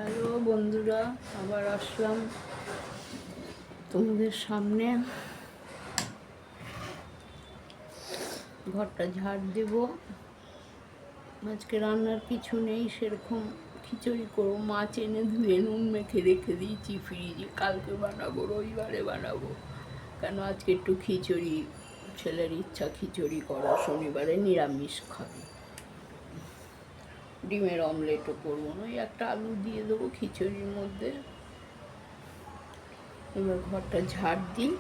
Hello বন্ধুরা, আবার আসলাম তোমাদের সামনে। ঘরটা ঝাড় দেব। আজকে রান্নার কিছু নেই সেরকম, খিচুড়ি করবো। মাছ এনে ধুয়ে নুন মেখে রেখে দিয়েছি ফ্রিজে, কালকে বানাবো, রবিবারে বানাবো। কেন আজকে একটু খিচুড়ি, ছেলের ইচ্ছা খিচুড়ি করা, শনিবারে নিরামিষ খাবে। ডিমের অমলেটও করবো না, ওই একটা আলু দিয়ে দেবো খিচুড়ির মধ্যে। এবার ঘরটা ঝাড় দিই।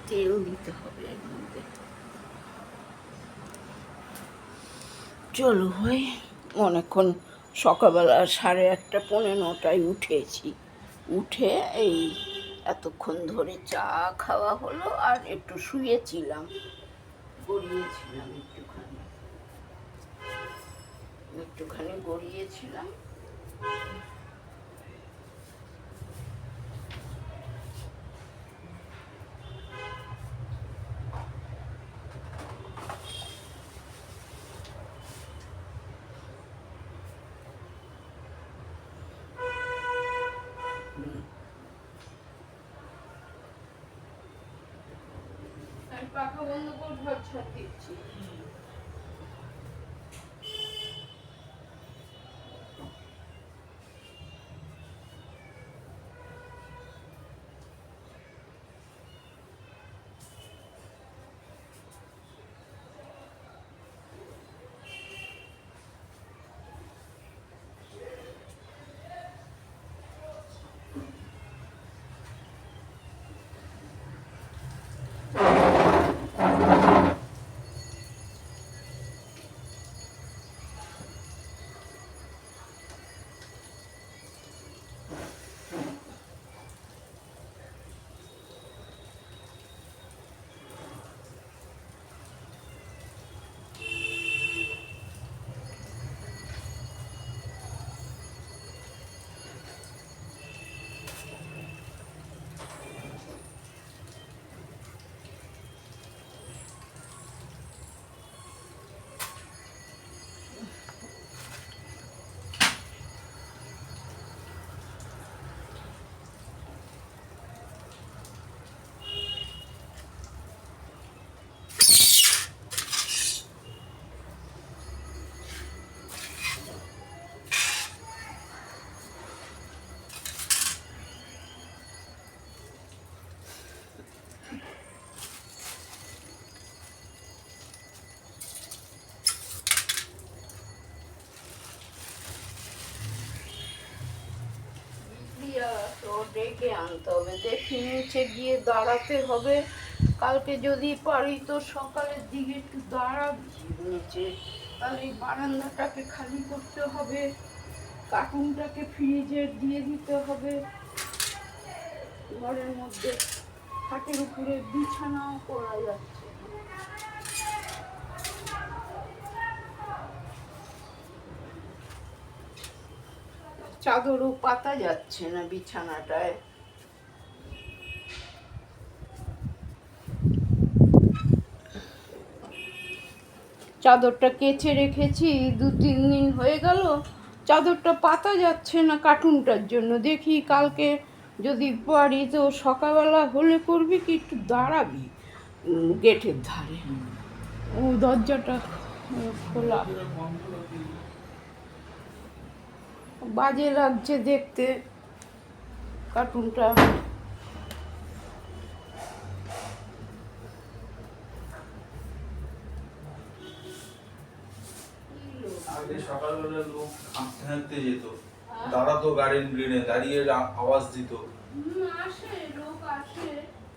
তেল দিতে হবে এর মধ্যে। চলো ভাই, অনেকক্ষণ সকালবেলা 1:30 পৌনে 9টায় উঠেছি। উঠে এই এতক্ষণ ধরে চা খাওয়া হলো, আর একটু শুয়েছিলাম, গড়িয়েছিলাম একটুখানি গড়িয়েছিলাম। পাখা বন্ধ করে ঘর ছাড় দিচ্ছি। তো ডেকে আনতে হবে, দেখি নিচে গিয়ে দাঁড়াতে হবে। কালকে যদি পারি তো সকালের দিকে একটু দাঁড়াবি নিচে, তাহলে এই বারান্দাটাকে খালি করতে হবে, কার্টুনটাকে ফ্রিজে দিয়ে দিতে হবে। ঘরের মধ্যে খাটের উপরে বিছানাও করা যাচ্ছে, চাদরও পাতা যাচ্ছে না বিছানাটায়। চাদরটা কেচে রেখেছি 2-3 দিন হয়ে গেল, চাদরটা পাতা যাচ্ছে না কার্টুনটার জন্য। দেখি কালকে যদি পারি তো সকালবেলা হলে করবি কি, একটু দাঁড়াবি গেটের ধারে। ও দরজাটা খোলা, বাজে লাগছে দেখতে কার্টুনটা। আগে সকালবেলা লোক হাঁটতে হাঁটতে যেত, দাঁড়াতো গাড়ির গ্রিনে, দাঁড়িয়ে আওয়াজ দিত। আসে, লোক আসে,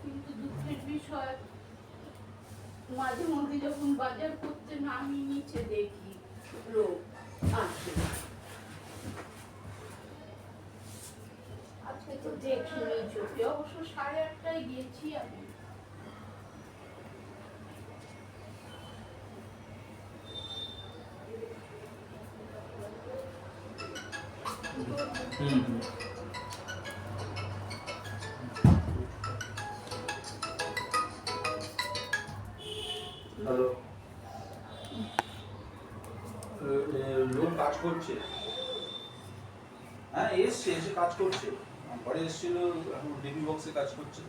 কিন্তু দুঃখের বিষয় মাঝে মধ্যে যখন বাজার করতে নামি নিচে দেখি লোক আসে। আজকে তো দেখিনি চোখে, অবশ্য 8:30টায় গেছি আমি। করছে? হ্যাঁ এসছে, এসে কাজ করছে। ঘরে এসেছিল, এখন ডিবি বক্সে কাজ করছে।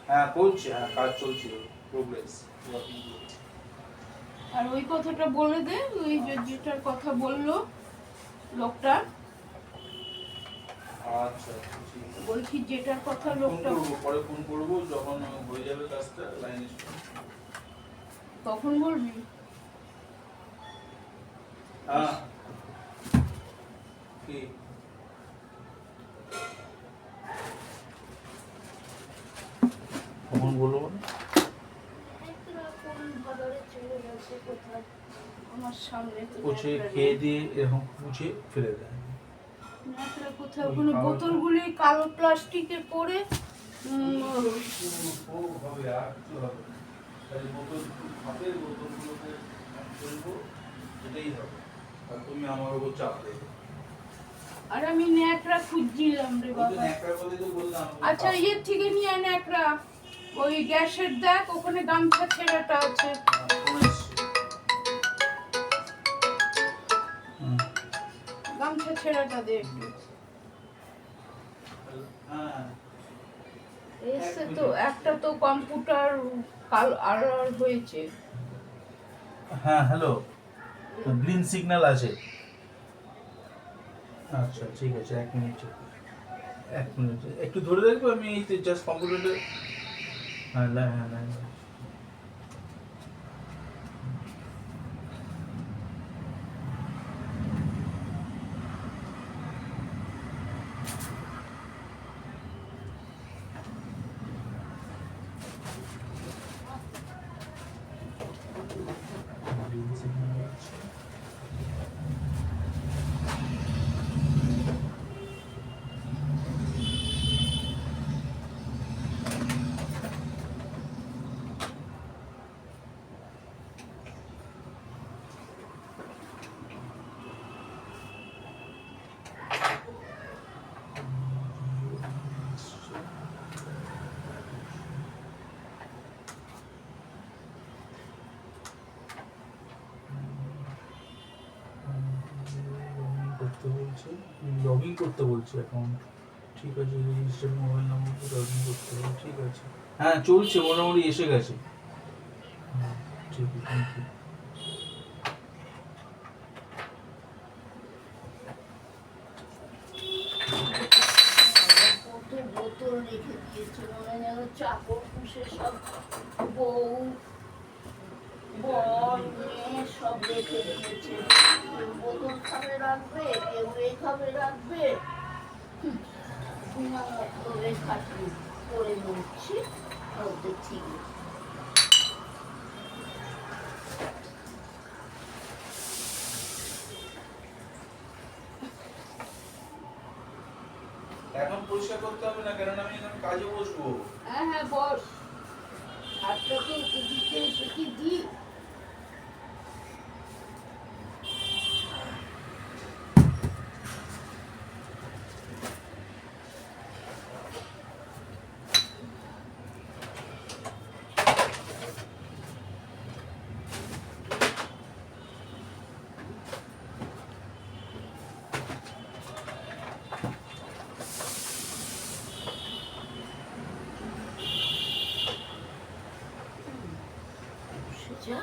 হ্যাঁ করছে, হ্যাঁ কাজ চলছে, প্রোগ্রেস। আর ওই কথাটা বলে দে, ওই যেটার কথা বললো লোকটা, আচ্ছা ঠিক আছে। বলছি যেটার কথা ফোন লোকটা, করবো, পরে ফোন করবো যখন হয়ে যাবে কাজটা লাইনে। তখন বলবি। হ্যাঁ কি কখন বলবো মানে? আমার সামনে তো পুছে ন্যাকড়া খেয়ে নেই। দিয়ে এরকম পুছে ফেলে দেয়। ন্যাকড়া কোথায়? ওখানে বোতলগুলি কালো প্লাস্টিকের পরে হবে আর কিছু হবে না। তাই বোতল হবে, বোতলগুলোকে ফেলবো, এটাই হবে। আর তুমি আমার উপর চাপ দেবে। আর আমি ন্যাকড়া খুঁজছিলাম রে ওই তো বাবা। ন্যাকড়ার কথাই তো বললাম। আচ্ছা ইয়ের থেকে নিয়ে আয় ন্যাকড়া, ওই গ্যাসের দেখ ওখানে গামছা ছেঁড়াটা আছে, গামছা ছেঁড়াটা দে একটু। হ্যাঁ এসে তো একটা তো কম্পিউটার কাল আড়ার হয়েছে। হ্যাঁ হ্যালো, গ্রিন সিগন্যাল আছে। আচ্ছা ঠিক আছে, 1 মিনিট, 1 মিনিট একটু ধরে রাখবো, আমি এই জাস্ট কম্পিউটারে। হ্যাঁ হ্যাঁ হ্যাঁ গ্রিন সিগন্যাল আছে। লগ ইন করতে বলছে অ্যাকাউন্ট। ঠিক আছে, registered mobile number log in করতে হবে, ঠিক আছে। হ্যাঁ চলছে, মোটামুটি এসে গেছে। হ্যাঁ ঠিক আছে, থ্যাংক ইউ। কত বোতল রেখে দিয়েছে, মনে যেন চাকর পুষে সব বউ বর মেয়ে সব রেখে দিয়েছে। কেউ বোতল খাবে রাখবে, কেউ খাবে রাখবে। খাটি করে নিচ্ছি, দেখছি এখন পরিষ্কার করতে হবে না, কারণ আমি এখন কাজে বসবো। হ্যাঁ হ্যাঁ বস, হাতটাকে দিতে এসে কি দি। যা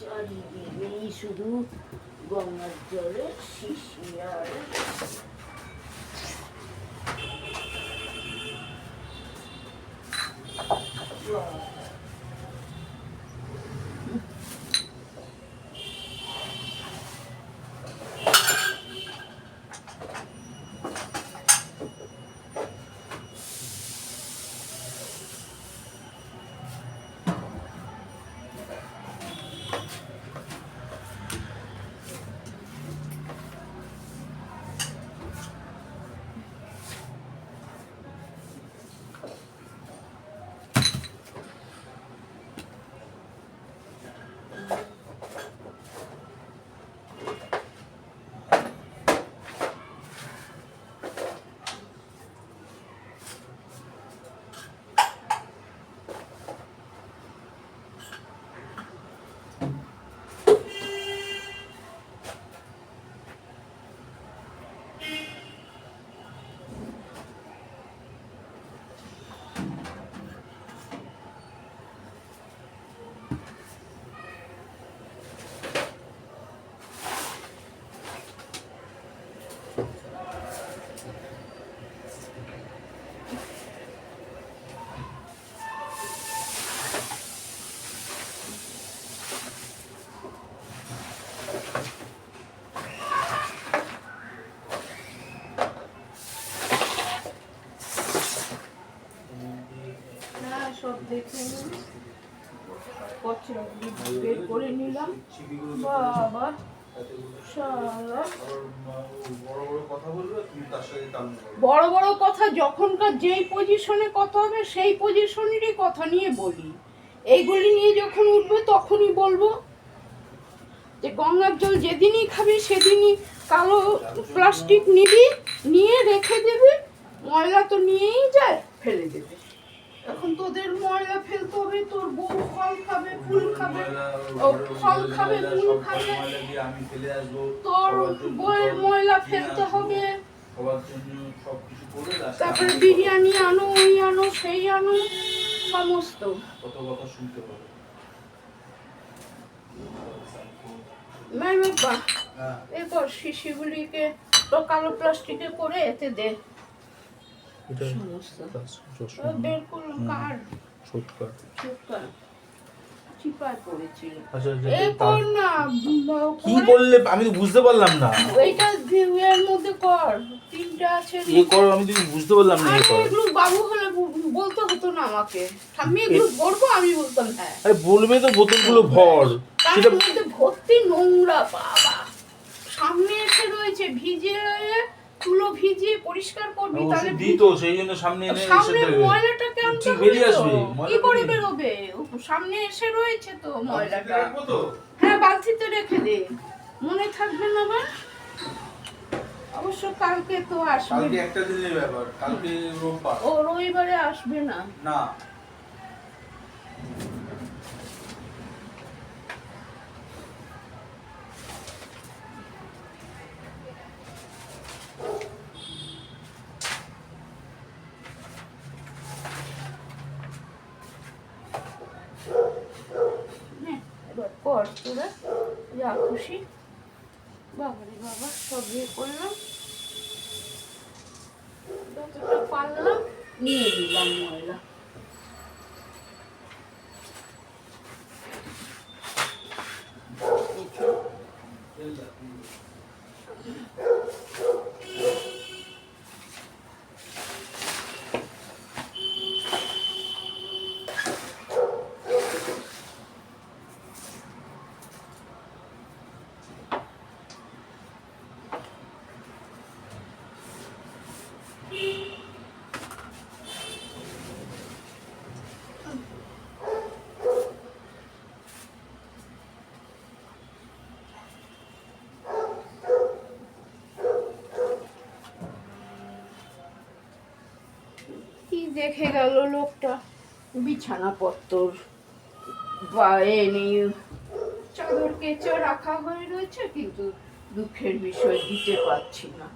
চারিদিকেই শুধু গঙ্গার জলের শিশি আর জল। সব দেখে বের করে নিলাম। বাবা শালা বড় বড় কথা যখনকার যেই পজিশনে কথা হবে সেই পজিশনেরই কথা নিয়ে বলি। এইগুলি নিয়ে যখন উঠবে তখনই বলবো যে গঙ্গার জল যেদিনই খাবি সেদিনই কালো প্লাস্টিক নিবি, নিয়ে রেখে দেবে, ময়লা তো নিয়েই যায়, ফেলে দেবে। এখন তোদের ময়লা ফেলতে হবে, তোর বউ ফল খাবে ফুল খাবে, ফল খাবে ফুল খাবে, তোর বউয়ের ময়লা ফেলতে হবে, তারপরে বিরিয়ানি আনো, ওই আনো, সেই আনো, সমস্ত কত কথা শুনতে হবে। বাবা এরপর শিশিগুলিকে তো কালো প্লাস্টিকে করে এতে দে সমস্ত বের করলাম। কার চিপায় পড়েছিল। এরপর না কি বললে আমি তো বুঝতে পারলাম না। এইটা এর মধ্যে কর, তিনটা আছে এ কর, আমি তো বুঝতে পারলাম না। এগুলো বাবু হলে বলতে হতো না আমাকে, আমি এগুলো ভরবো, আমি বলতাম হ্যাঁ। আরে বলবে তো বোতলগুলো ভর, সেটা মধ্যে ভর্তি নোংরা। বাবা সামনে এসে রয়েছে, ভিজে তুলো ভিজিয়ে পরিষ্কার করবি, তাহলে দিত সেই জন্য সামনে এনে সামনে ময়লাটাকে আনতে বেরিয়ে আসবে। কি করে বেরোবে? সামনে এসে রয়েছে তো ময়লাটা। হ্যাঁ বালতিতে রেখে দে, মনে থাকবে না আবার। অবশ্য কালকে তো আসবে, কালকে একটা দিনের ব্যাপার, কালকে রোববার। ও রবিবারে আসবে না। না এবার কর তোরা যা খুশি। বাবারে বাবা সব ইয়ে করলাম, যতটা পারলাম নিয়ে নিলাম ময়লা। কি দেখে গেল লোকটা, বিছানাপত্র বা এনে চাদর কেচে রাখা হয়ে রয়েছে, কিন্তু দুঃখের বিষয় দিতে পারছি না।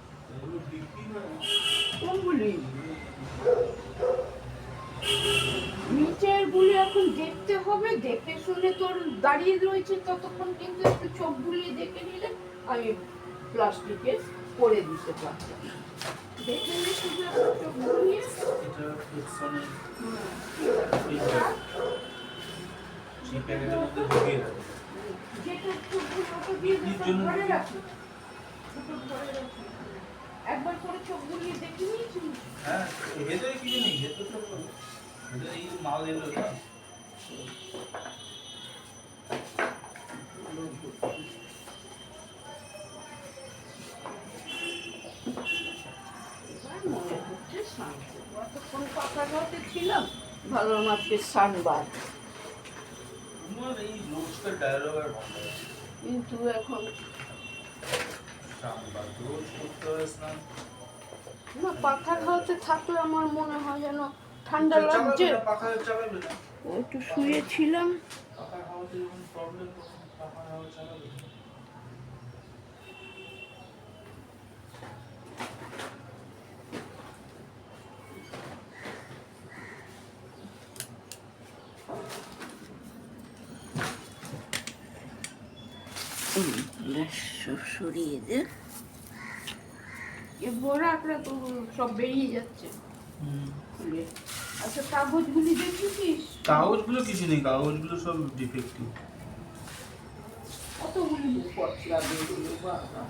কোনগুলি নিচের গুলি এখন দেখতে হবে, দেখে শুনে তোর দাঁড়িয়ে রয়েছে ততক্ষণ কিন্তু একটু চোখ বুলিয়ে দেখে নিলে আমি প্লাস্টিকে করে দিতে পারতাম। দেখে নিলে শুধু একটু চোখ বুলিয়ে এটা এক্সনের যেটা সেই প্যাকেটের মধ্যে ঢুকিয়ে দাও। চোখ বুলিয়ে দিয়ে বিক্রির সব জন্য ঘরে রাখি, দুটো ঘরে রাখি। একবার করে চোখ বুলিয়ে দেখে নিয়েছিস? হ্যাঁ, ভেতরে কিছু নেই, ভেতরে তো ভেতরে এই মাল এলো না। মনে হচ্ছে স্নান করবো। এতক্ষণ পাকা ঘাটে ছিলাম, ভালো মাছকে সানবার, তোমার এই রোজকার ডায়লগ আর ভালো লাগে না। কিন্তু এখন সামবার রোজ করতে হয় স্নান। না পাখা খাওয়াতে থাকলে আমার মনে হয় যেন ঠান্ডা লাগছে। চালাবে না, পাখা চালাবে না। একটু শুয়েছিলাম, পাখা হাওয়াতে যখন প্রবলেম তখন পাখা হাওয়া চালাবে না। সব সরিয়ে দে, এ বড় একটা তো সব বেরিয়ে যাচ্ছে খুলে। আচ্ছা কাগজগুলি দেখেছিস? কাগজগুলো কিছু নেই, কাগজগুলো সব ডিফেক্টিভ। কতগুলি পচলা বেরিয়ে বাবা।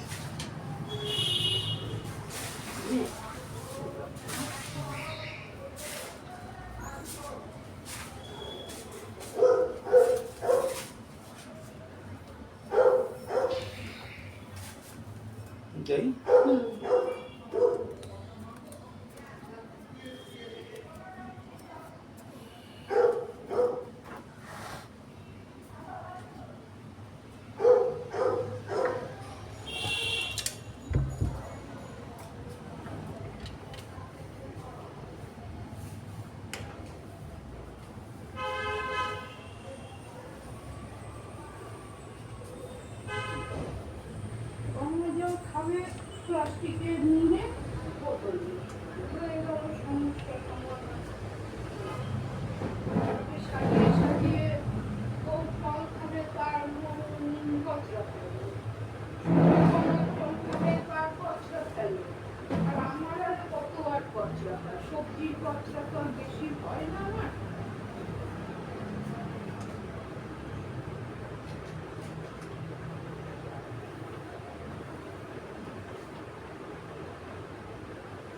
যাই আমরা যখন খাবে প্লাস্টিকের নিয়ে বোতল হয়ে গেল সমস্যা সমাধান। সাজিয়ে সাজিয়ে ও ফল খাবে তার কচরা ফেলবে, জল খাবে তার কচরা ফেলবে। আর আমার আর কত আর কচরা হয়, সবজির কচরা তো আর বেশি হয় না আমার।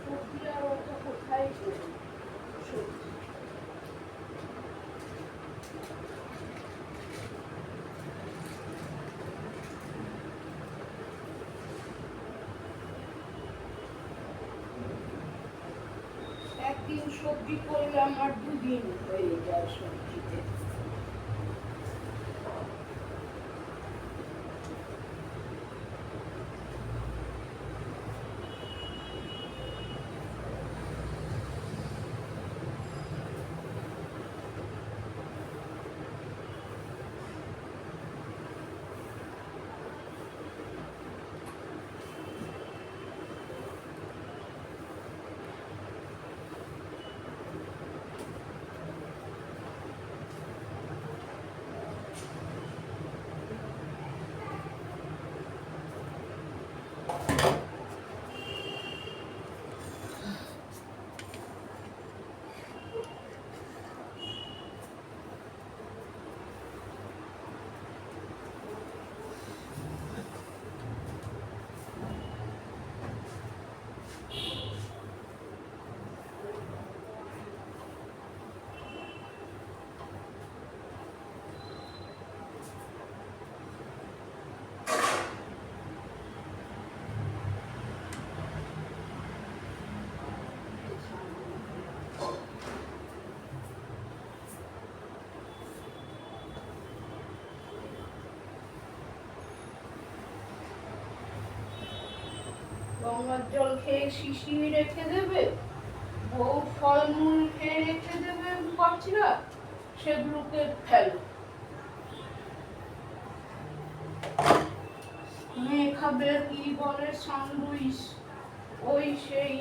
সবজি আর অত কোথায় করি সবজি। একদিন সবজি করলাম আর দুদিন হয়ে যায় সবজিতে। গঙ্গার জল খেয়ে শিশি রেখে দেবে, বউ ফলমূল খেয়ে রেখে দেবে কচরা, সেগুলোকে ফেলো। মেয়ে খাবে কি বলে স্যান্ডউইচ, ওই সেই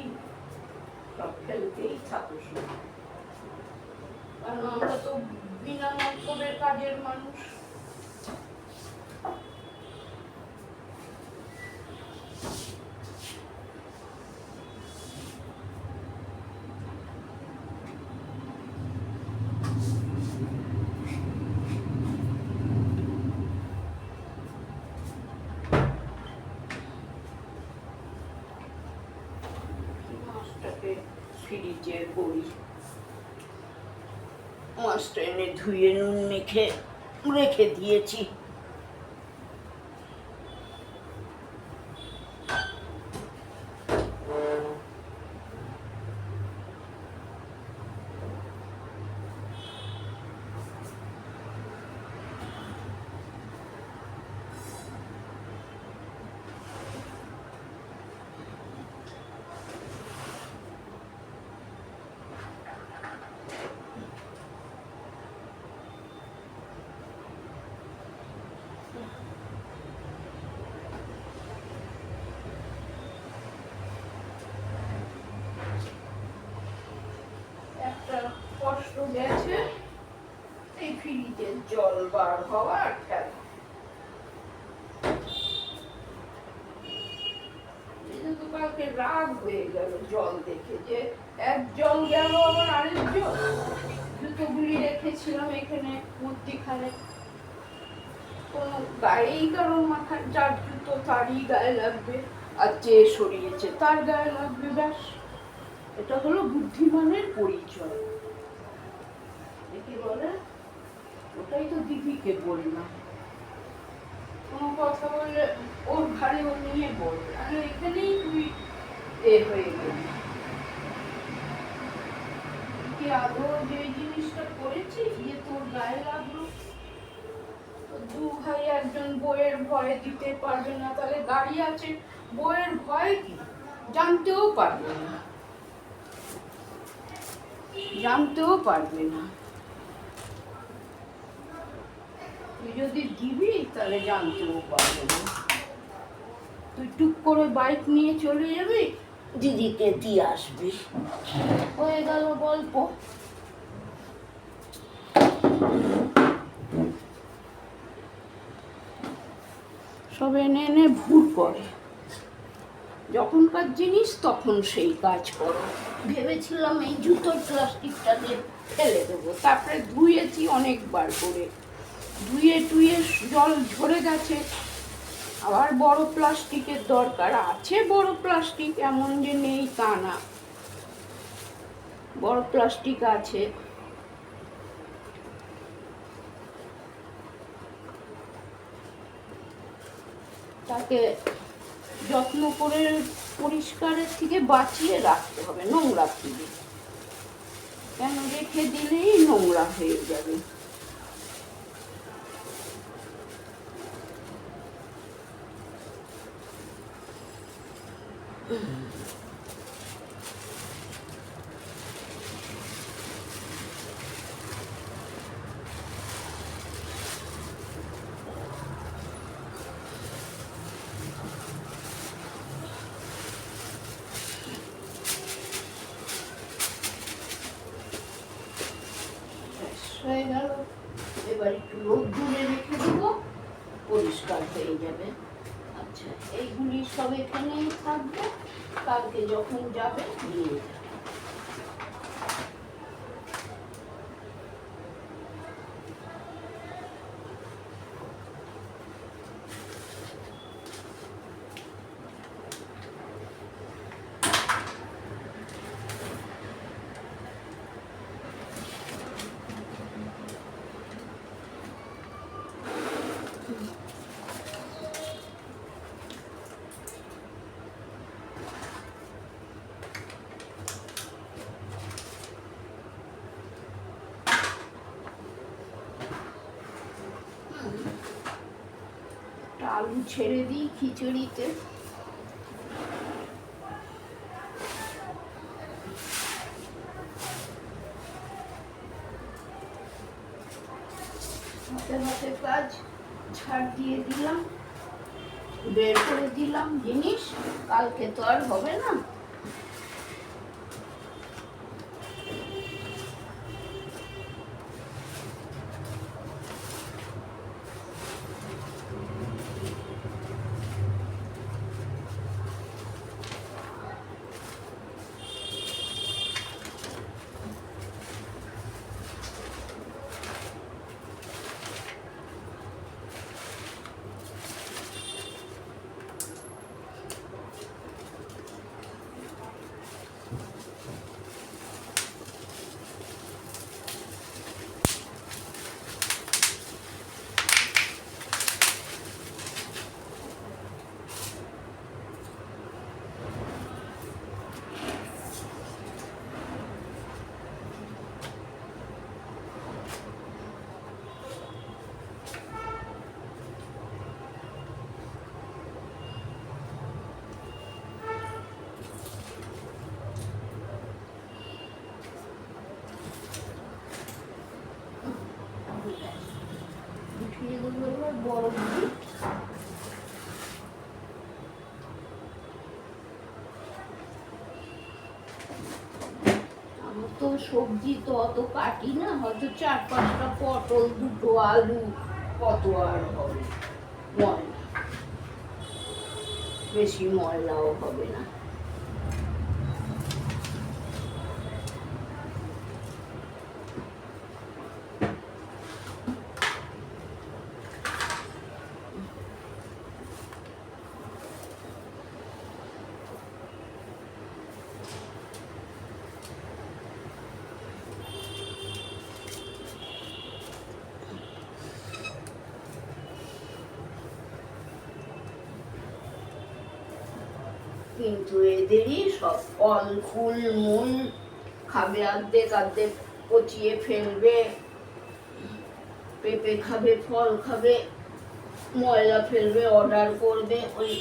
সব ফেলতেই থাকো শুধু। কারণ আমরা তো বিনা মতলবের কাজের মানুষ। মাছটাকে ফ্রিজে করি, মাছটা এনে ধুয়ে নুন মেখে রেখে দিয়েছি। একটা কষ্ট গেছে এই ফ্রিজের জল বার হওয়া আর খেলা। তো কালকে রাগ হয়ে গেল জল দেখে, যে এক জল গেল আবার আরেক জল। জুতোগুলি রেখেছিলাম এখানে মধ্যিখানে, কোনো গায়েই কারো মাথা, যার জুতো তারই গায়ে লাগবে, আর যে সরিয়েছে তার গায়ে লাগবে, ব্যাস। এটা হলো বুদ্ধিমানের পরিচয়। কি বলে, ওটাই তো দিদিকে বললাম, কোনো কথা বললে ওর ঘাড়ে ও নিয়ে বলবে, আর এখানেই তুই হয়ে গেলি। কি আদৌ যে জিনিসটা করেছি যে তোর গায়ে লাগলো? দু ভাই একজন বইয়ের ভয়ে দিতে পারবে না, তাহলে গাড়ি আছে, বইয়ের ভয় কি জানতেও পারবে না, জানতেও পারবে না। তুই যদি দিবি তাহলে জানতেও পারবে না। তুই টুক করে বাইক নিয়ে চলে যাবি, দিদিকে দিয়ে আসবি, হয়ে গেল গল্প। সব এনে এনে ভুল করে, যখনকার জিনিস তখন সেই কাজ করো। ভেবেছিলাম এই জুতোর প্লাস্টিকটাকে ফেলে দেবো, তারপরে ধুয়েছি অনেকবার করে, ধুয়ে টুয়ে জল ঝরে গেছে। আবার বড় প্লাস্টিকের দরকার আছে, বড় প্লাস্টিক এমন যে নেই তা না, বড় প্লাস্টিক আছে। তাকে যত্ন করে পরিষ্কারের থেকে বাঁচিয়ে রাখতে হবে, নোংরা থেকে। কেন রেখে দিলেই নোংরা হয়ে যাবে। হয়ে গেল, এবার একটু রোদ্দুরে রেখে দেবো, পরিষ্কার হয়ে যাবে। আচ্ছা, এইগুলি সব এখানেই থাকবে, কালকে যখন যাবে নিয়ে যাবে। আলু ছেড়ে দিই খিচুড়িতে। হাতে হাতে কাজ, ছাড় দিয়ে দিলাম, বের করে দিলাম জিনিস, কালকে তো আর হবে না। বসিয়ে দেবো এবার বড় দিই। আমি তো সবজি তো অত কাটি না, হয়তো 4-5টা পটল, 2টো আলু, কত আর হবে ময়লা, বেশি ময়লাও হবে না। কিন্তু এদেরই সব ফল ফুল মূল খাবে, অর্ধেক অর্ধেক পচিয়ে ফেলবে, পেঁপে খাবে, ফল খাবে, ময়লা ফেলবে, অর্ডার করবে। ওই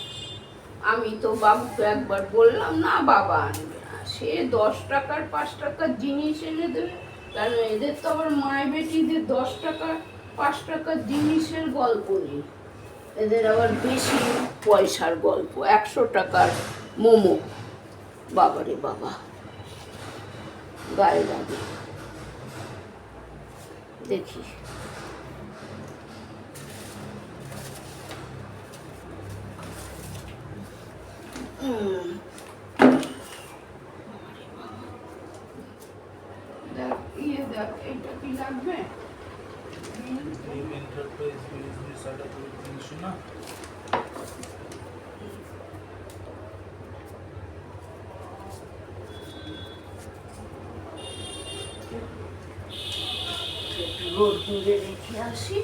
আমি তো বাবুকে একবার বললাম না, বাবা আনবে না, সে 10 টাকার 5 টাকার জিনিস এনে দেবে। কারণ এদের তো আবার মায় বেটিদের 10 টাকা 5 টাকার জিনিসের গল্প নেই, এদের আবার বেশি পয়সার গল্প। 100 টাকার মোমো, বাবারে বাবা, গায়ে লাগে। দেখি দেখ, দেখ এটা কি লাগবে? রোদ্দুরে রেখে আসি।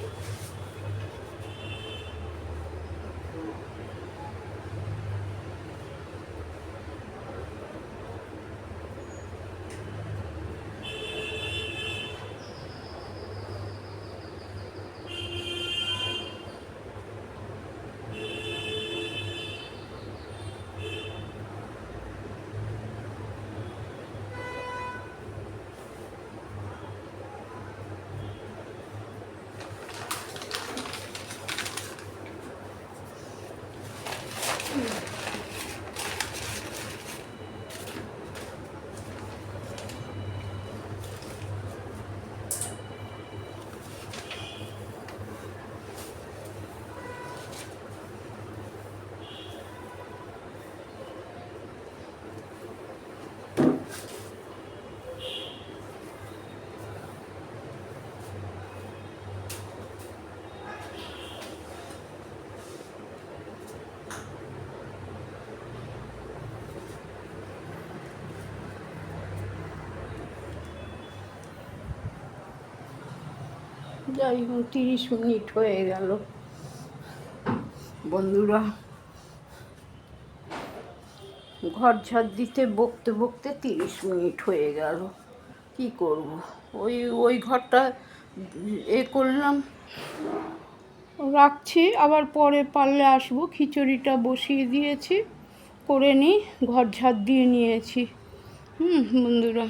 যাই হোক, 30 মিনিট হয়ে গেল বন্ধুরা। ঘর ঝাড় দিতে বকতে বকতে 30 মিনিট হয়ে গেল। কি করব, ওই ওই ঘরটা করলাম, রাখছি, আবার পরে পারলে আসবো। খিচুড়িটা বসিয়ে দিয়েছি, করে নিই, ঘর ঝাড় দিয়ে নিয়েছি। বন্ধুরা।